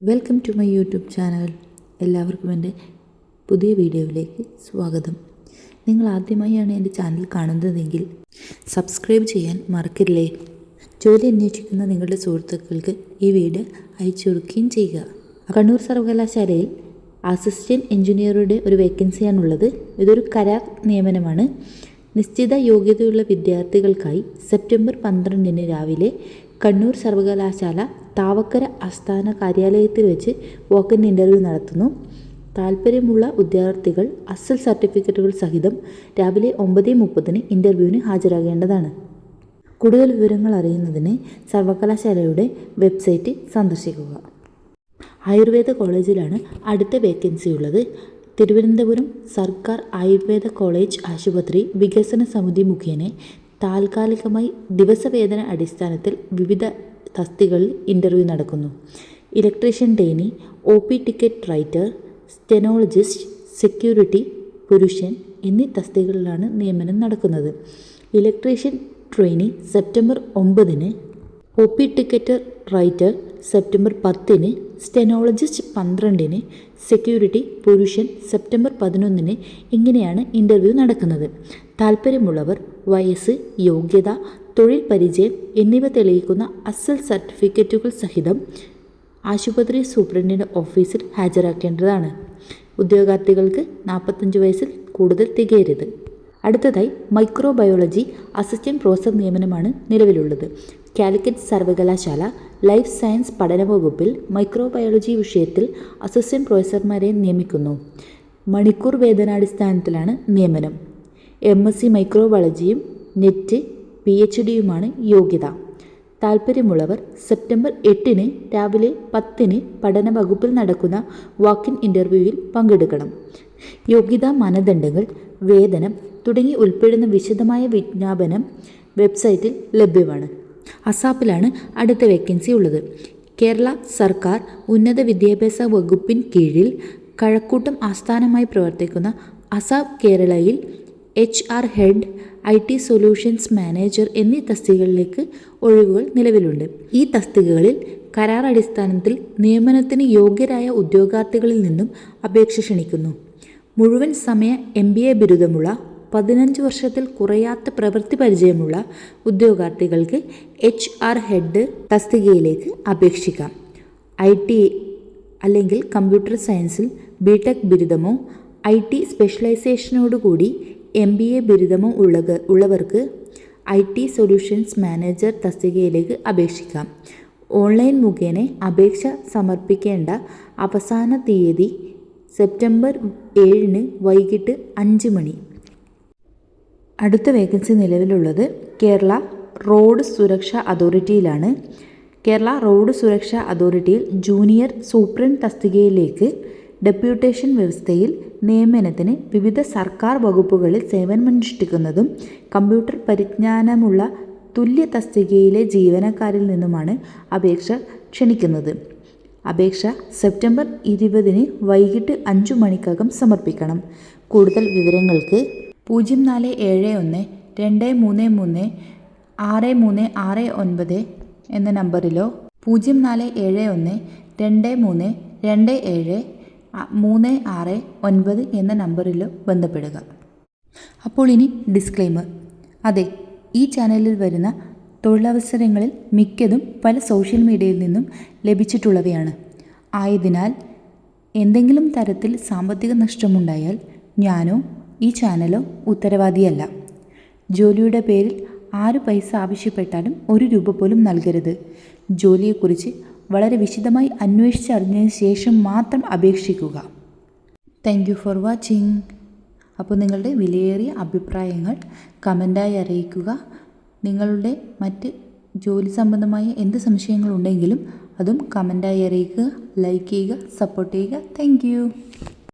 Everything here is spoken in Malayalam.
Welcome to my YouTube channel. എല്ലാവർക്കും എൻ്റെ പുതിയ വീഡിയോയിലേക്ക് സ്വാഗതം. നിങ്ങൾ ആദ്യമായാണ് എൻ്റെ ചാനൽ കാണുന്നതെങ്കിൽ സബ്സ്ക്രൈബ് ചെയ്യാൻ മറക്കരുതേ. ജോലി അന്വേഷിക്കുന്ന നിങ്ങളുടെ സുഹൃത്തുക്കൾക്ക് ഈ വീഡിയോ അയച്ചു കൊടുക്കുകയും ചെയ്യുക. കണ്ണൂർ സർവകലാശാലയിൽ അസിസ്റ്റൻറ്റ് എഞ്ചിനീയറുടെ ഒരു വേക്കൻസിയാണുള്ളത്. ഇതൊരു കരാർ നിയമനമാണ്. നിശ്ചിത യോഗ്യതയുള്ള വിദ്യാർത്ഥികൾക്കായി സെപ്റ്റംബർ 12 രാവിലെ കണ്ണൂർ സർവകലാശാല താവക്കര ആസ്ഥാന കാര്യാലയത്തിൽ വെച്ച് വോക്ക് ഇൻ ഇൻ്റർവ്യൂ നടത്തുന്നു. താൽപ്പര്യമുള്ള വിദ്യാർത്ഥികൾ അസൽ സർട്ടിഫിക്കറ്റുകൾ സഹിതം രാവിലെ 9:30 ഇൻ്റർവ്യൂവിന് ഹാജരാകേണ്ടതാണ്. കൂടുതൽ വിവരങ്ങൾ അറിയുന്നതിന് സർവകലാശാലയുടെ വെബ്സൈറ്റ് സന്ദർശിക്കുക. ആയുർവേദ കോളേജിലാണ് അടുത്ത വേക്കൻസി ഉള്ളത്. തിരുവനന്തപുരം സർക്കാർ ആയുർവേദ കോളേജ് ആശുപത്രി വികസന സമിതി മുഖേന താൽക്കാലികമായി ദിവസവേതന അടിസ്ഥാനത്തിൽ വിവിധ തസ്തികകളിൽ ഇൻ്റർവ്യൂ നടക്കുന്നു. Electrician trainee, OP ticket writer, സ്റ്റെനോളജിസ്റ്റ്, സെക്യൂരിറ്റി പുരുഷൻ എന്നീ തസ്തികകളിലാണ് നിയമനം നടക്കുന്നത്. Electrician trainee September 9, OP ticket writer September 10, സ്റ്റെനോളജിസ്റ്റ് 12, സെക്യൂരിറ്റി പുരുഷൻ സെപ്റ്റംബർ 11 ഇങ്ങനെയാണ് ഇൻ്റർവ്യൂ നടക്കുന്നത്. താൽപ്പര്യമുള്ളവർ വയസ്സ്, യോഗ്യത, തൊഴിൽ പരിചയം എന്നിവ തെളിയിക്കുന്ന അസൽ സർട്ടിഫിക്കറ്റുകൾ സഹിതം ആശുപത്രി സൂപ്രണ്ടിൻ്റെ ഓഫീസിൽ ഹാജരാക്കേണ്ടതാണ്. ഉദ്യോഗാർത്ഥികൾക്ക് 45 വയസ്സിൽ കൂടുതൽ തികയരുത്. അടുത്തതായി മൈക്രോബയോളജി അസിസ്റ്റൻറ്റ് പ്രൊഫസർ നിയമനമാണ് നിലവിലുള്ളത്. കാലിക്കറ്റ് സർവകലാശാല ലൈഫ് സയൻസ് പഠന വകുപ്പിൽ മൈക്രോബയോളജി വിഷയത്തിൽ അസിസ്റ്റൻറ്റ് പ്രൊഫസർമാരെ നിയമിക്കുന്നു. മണിക്കൂർ വേതനാടിസ്ഥാനത്തിലാണ് നിയമനം. MSc മൈക്രോബയോളജിയും നെറ്റ് PhDയുമാണ് യോഗ്യത. താൽപ്പര്യമുള്ളവർ സെപ്റ്റംബർ 8 രാവിലെ 10 പഠന വകുപ്പിൽ നടക്കുന്ന വാക്ക് ഇൻ ഇൻ്റർവ്യൂവിൽ പങ്കെടുക്കണം. യോഗ്യതാ മാനദണ്ഡങ്ങൾ, വേതനം തുടങ്ങി ഉൾപ്പെടുന്ന വിശദമായ വിജ്ഞാപനം വെബ്സൈറ്റിൽ ലഭ്യമാണ്. അസാപ്പിലാണ് അടുത്ത വേക്കൻസി ഉള്ളത്. കേരള സർക്കാർ ഉന്നത വിദ്യാഭ്യാസ വകുപ്പിൻ കീഴിൽ കഴക്കൂട്ടം ആസ്ഥാനമായി പ്രവർത്തിക്കുന്ന അസാപ്പ് കേരളയിൽ HR head, IT solutions manager എന്നീ തസ്തികകളിലേക്ക് ഒഴിവുകൾ നിലവിലുണ്ട്. ഈ തസ്തികകളിൽ കരാർ അടിസ്ഥാനത്തിൽ നിയമനത്തിന് യോഗ്യരായ ഉദ്യോഗാർത്ഥികളിൽ നിന്നും അപേക്ഷ ക്ഷണിക്കുന്നു. മുഴുവൻ സമയ MBA ബിരുദമുള്ള 15 വർഷത്തിൽ കുറയാത്ത പ്രവൃത്തി പരിചയമുള്ള ഉദ്യോഗാർത്ഥികൾക്ക് HR ഹെഡ് തസ്തികയിലേക്ക് അപേക്ഷിക്കാം. IT അല്ലെങ്കിൽ കമ്പ്യൂട്ടർ സയൻസിൽ BTech ബിരുദമോ IT സ്പെഷ്യലൈസേഷനോടുകൂടി MBA ബിരുദമോ ഉള്ളവർക്ക് IT സൊല്യൂഷൻസ് മാനേജർ തസ്തികയിലേക്ക് അപേക്ഷിക്കാം. ഓൺലൈൻ മുഖേന അപേക്ഷ സമർപ്പിക്കേണ്ട അവസാന തീയതി സെപ്റ്റംബർ 7 വൈകിട്ട് 5 അടുത്ത വേക്കൻസി നിലവിലുള്ളത് കേരള റോഡ് സുരക്ഷാ അതോറിറ്റിയിലാണ്. കേരള റോഡ് സുരക്ഷാ അതോറിറ്റിയിൽ ജൂനിയർ സൂപ്രണ്ട് തസ്തികയിലേക്ക് ഡെപ്യൂട്ടേഷൻ വ്യവസ്ഥയിൽ നിയമനത്തിന് വിവിധ സർക്കാർ വകുപ്പുകളിൽ സേവനമനുഷ്ഠിക്കുന്നതും കമ്പ്യൂട്ടർ പരിജ്ഞാനമുള്ള തുല്യ തസ്തികയിലെ ജീവനക്കാരിൽ നിന്നുമാണ് അപേക്ഷ ക്ഷണിക്കുന്നത്. അപേക്ഷ സെപ്റ്റംബർ 20 വൈകിട്ട് 5 സമർപ്പിക്കണം. കൂടുതൽ വിവരങ്ങൾക്ക് 0471233639 എന്ന നമ്പറിലോ 047123273639 എന്ന നമ്പറിലോ ബന്ധപ്പെടുക. അപ്പോൾ ഇനി ഡിസ്ക്ലെയിമർ. അതെ, ഈ ചാനലിൽ വരുന്ന തൊഴിലവസരങ്ങളിൽ മിക്കതും പല സോഷ്യൽ മീഡിയയിൽ നിന്നും ലഭിച്ചിട്ടുള്ളവയാണ്. ആയതിനാൽ എന്തെങ്കിലും തരത്തിൽ സാമ്പത്തിക നഷ്ടമുണ്ടായാൽ ഞാനോ ഈ ചാനലോ ഉത്തരവാദിയല്ല. ജോലിയുടെ പേരിൽ ആര് പൈസ ആവശ്യപ്പെട്ടാലും 1 രൂപ പോലും നൽകരുത്. ജോലിയെക്കുറിച്ച് വളരെ വിശദമായി അന്വേഷിച്ചറിഞ്ഞതിന് ശേഷം മാത്രം അപേക്ഷിക്കുക. Thank you for watching. അപ്പോൾ നിങ്ങളുടെ വിലയേറിയ അഭിപ്രായങ്ങൾ കമൻറ്റായി അറിയിക്കുക. നിങ്ങളുടെ മറ്റ് ജോലി സംബന്ധമായ എന്ത് സംശയങ്ങളുണ്ടെങ്കിലും അതും കമൻറ്റായി അറിയിക്കുക. ലൈക്ക് ചെയ്യുക, സപ്പോർട്ട് ചെയ്യുക. Thank you.